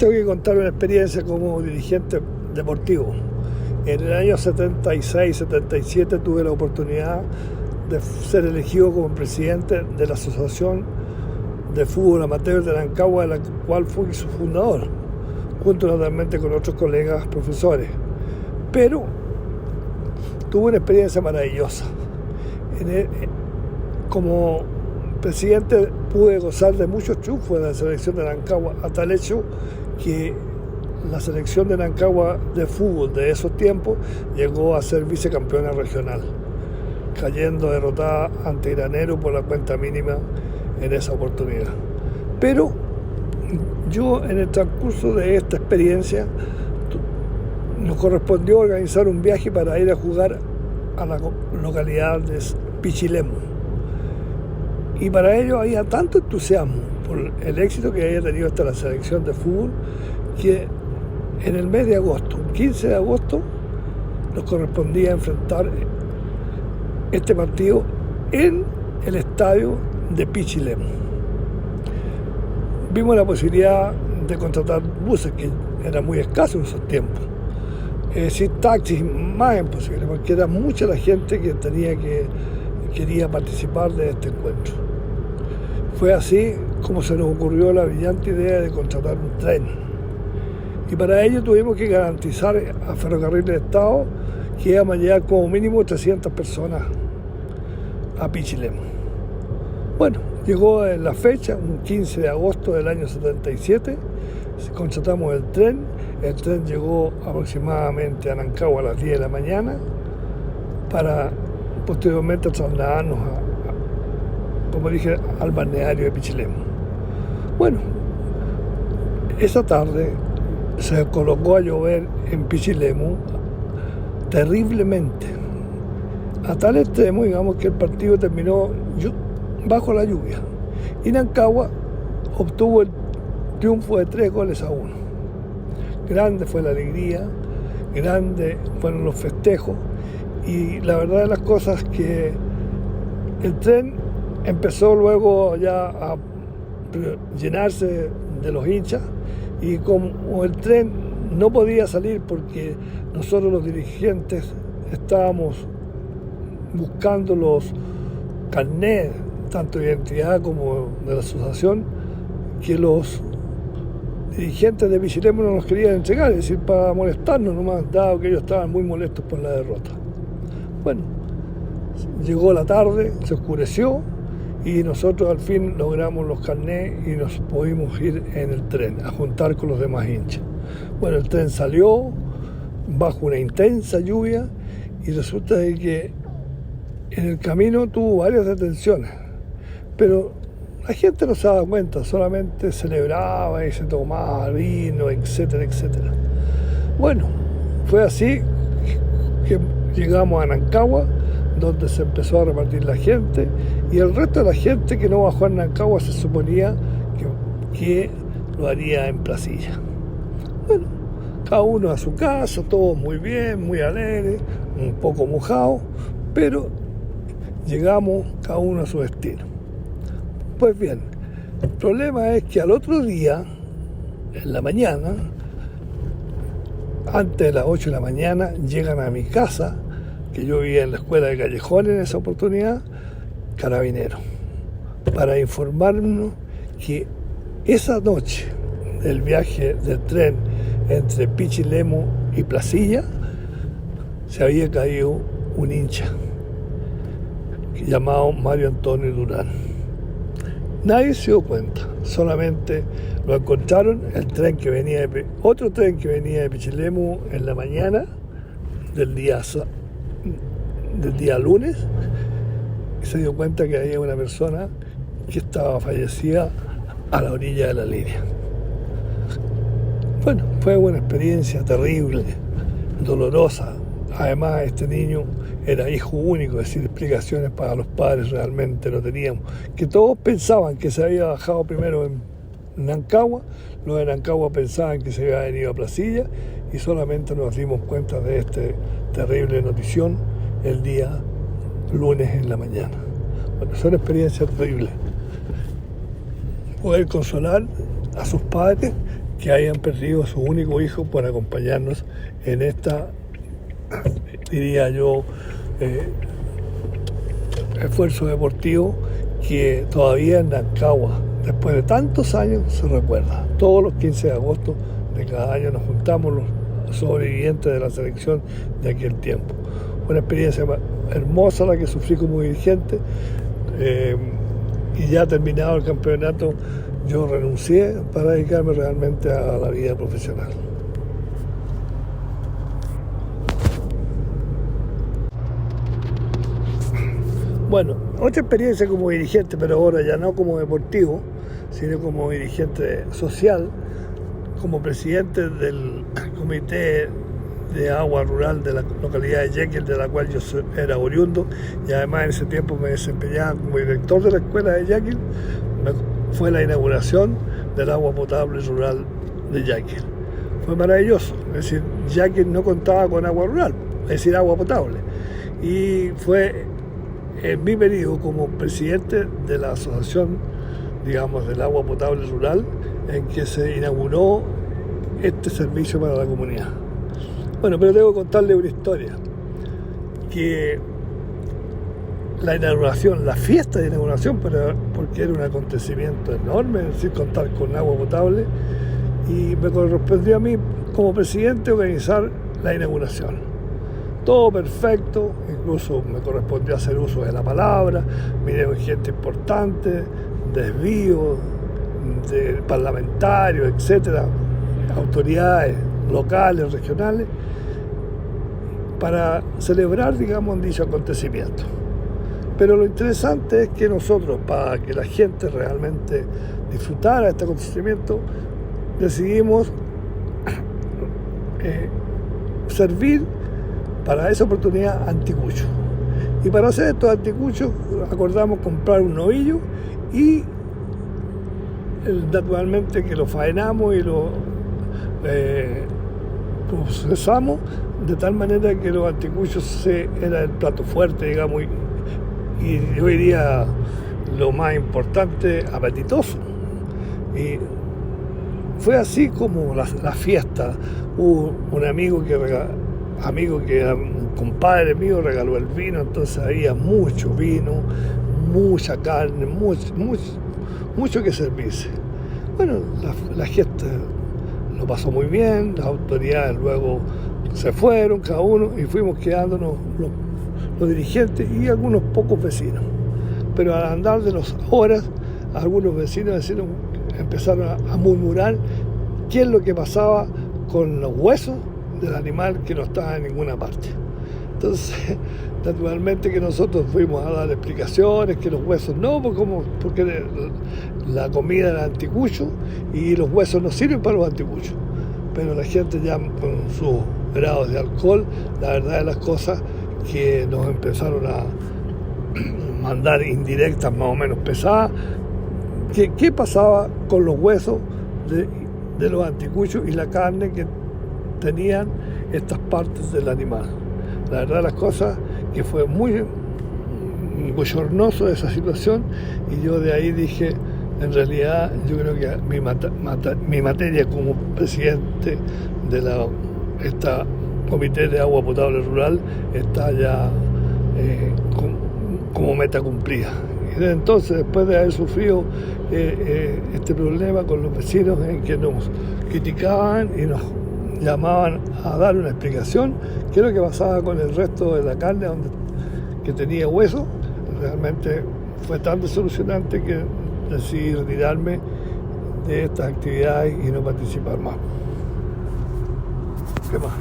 tengo que contar una experiencia como dirigente deportivo. En el año 76-77 tuve la oportunidad de ser elegido como presidente de la Asociación de Fútbol Amateur de Rancagua, de la cual fui su fundador, junto naturalmente con otros colegas profesores. Pero tuve una experiencia maravillosa. Como presidente pude gozar de muchos triunfos de la selección de Rancagua, a tal hecho que la selección de Rancagua de fútbol de esos tiempos llegó a ser vicecampeona regional, cayendo derrotada ante Granero por la cuenta mínima en esa oportunidad. Pero yo, en el transcurso de esta experiencia, nos correspondió organizar un viaje para ir a jugar a la localidad de Pichilemu. Y para ello había tanto entusiasmo por el éxito que había tenido hasta la selección de fútbol, que en el mes de agosto, el 15 de agosto, nos correspondía enfrentar este partido en el estadio de Pichilemu. Vimos la posibilidad de contratar buses, que era muy escaso en esos tiempos. Sin taxis, más imposible, porque era mucha la gente que quería participar de este encuentro. Fue así como se nos ocurrió la brillante idea de contratar un tren. Y para ello tuvimos que garantizar a Ferrocarril del Estado que íbamos a llegar como mínimo 300 personas a Pichilemu. Bueno, llegó en la fecha, un 15 de agosto del año 77, contratamos el tren llegó aproximadamente a Rancagua a las 10 de la mañana para posteriormente trasladarnos como dije, al balneario de Pichilemu. Bueno, esa tarde se colocó a llover en Pichilemu terriblemente, a tal extremo, digamos, que el partido terminó bajo la lluvia y Rancagua obtuvo el triunfo de 3-1. Grande fue la alegría, grande fueron los festejos, y la verdad de las cosas es que el tren empezó luego ya a llenarse de los hinchas, y como el tren no podía salir porque nosotros los dirigentes estábamos buscando los carnets, tanto de identidad como de la asociación, que los dirigentes de Pichilemu no nos querían entregar, es decir, para molestarnos nomás, dado que ellos estaban muy molestos por la derrota. Bueno, llegó la tarde, se oscureció y nosotros al fin logramos los carnets y nos pudimos ir en el tren a juntar con los demás hinchas. Bueno, el tren salió bajo una intensa lluvia y resulta de que en el camino tuvo varias detenciones, pero la gente no se daba cuenta, solamente celebraba y se tomaba vino, etcétera, etcétera. Bueno, fue así que llegamos a Rancagua, donde se empezó a repartir la gente, y el resto de la gente que no bajó en Rancagua se suponía que lo haría en Placilla. Bueno, cada uno a su casa, todos muy bien, muy alegres, un poco mojados, pero llegamos cada uno a su destino. Pues bien, el problema es que al otro día, en la mañana, antes de las 8 de la mañana, llegan a mi casa, que yo vivía en la escuela de Callejón en esa oportunidad, carabineros, para informarnos que esa noche del viaje del tren entre Pichilemu y Placilla se había caído un hincha llamado Mario Antonio Durán. Nadie se dio cuenta, solamente lo encontraron otro tren que venía de Pichilemu en la mañana del día lunes, y se dio cuenta que había una persona que estaba fallecida a la orilla de la línea. Bueno, fue una experiencia terrible, dolorosa. Además, este niño era hijo único, es decir, explicaciones para los padres realmente no teníamos. Que todos pensaban que se había bajado primero en Rancagua, los de Rancagua pensaban que se había venido a Placilla, y solamente nos dimos cuenta de esta terrible notición el día lunes en la mañana. Bueno, son experiencias terribles. Poder consolar a sus padres que hayan perdido a su único hijo por acompañarnos en esta, diría yo, esfuerzo deportivo que todavía en Rancagua, después de tantos años, se recuerda. Todos los 15 de agosto de cada año nos juntamos los sobrevivientes de la selección de aquel tiempo. Una experiencia hermosa la que sufrí como dirigente, y ya terminado el campeonato yo renuncié para dedicarme realmente a la vida profesional. Bueno, otra experiencia como dirigente, pero ahora ya no como deportivo, sino como dirigente social, como presidente del Comité de Agua Rural de la localidad de Jekyll, de la cual yo era oriundo, y además en ese tiempo me desempeñaba como director de la escuela de Jekyll. Fue la inauguración del agua potable rural de Jekyll. Fue maravilloso, es decir, Jekyll no contaba con agua rural, es decir, agua potable, y fue en mi periodo como presidente de la asociación, digamos, del agua potable rural, en que se inauguró este servicio para la comunidad. Bueno, pero tengo que contarle una historia, que la inauguración, la fiesta de inauguración, porque era un acontecimiento enorme, es decir, contar con agua potable, y me correspondió a mí como presidente organizar la inauguración. Todo perfecto, incluso me correspondió hacer uso de la palabra, vinieron gente importante, desvíos de parlamentarios, etcétera, autoridades locales, regionales, para celebrar, digamos, dicho acontecimiento. Pero lo interesante es que nosotros, para que la gente realmente disfrutara de este acontecimiento, decidimos servir para esa oportunidad anticuchos. Y para hacer estos anticuchos acordamos comprar un novillo y naturalmente que lo faenamos y lo procesamos de tal manera que los anticuchos era el plato fuerte, digamos, y yo diría lo más importante, apetitoso. Y fue así como la fiesta. Hubo un amigo que era un compadre mío, regaló el vino, entonces había mucho vino, mucha carne, mucho que servirse. Bueno, la gente lo pasó muy bien, las autoridades luego se fueron cada uno y fuimos quedándonos los dirigentes y algunos pocos vecinos. Pero al andar de las horas, algunos vecinos empezaron a murmurar qué es lo que pasaba con los huesos del animal que no estaba en ninguna parte. Entonces, naturalmente que nosotros fuimos a dar explicaciones, que los huesos no, porque la comida era anticucho y los huesos no sirven para los anticuchos. Pero la gente ya con sus grados de alcohol, la verdad de las cosas, que nos empezaron a mandar indirectas más o menos pesadas, qué pasaba con los huesos de los anticuchos y la carne que tenían estas partes del animal. La verdad de las cosas que fue muy bochornoso esa situación, y yo de ahí dije, en realidad yo creo que mi materia como presidente de esta Comité de Agua Potable Rural está ya como meta cumplida. Y desde entonces, después de haber sufrido este problema con los vecinos en que nos criticaban y nos llamaban a dar una explicación, qué es lo que pasaba con el resto de la carne que tenía hueso, realmente fue tan desilusionante que decidí retirarme de estas actividades y no participar más. ¿Qué más?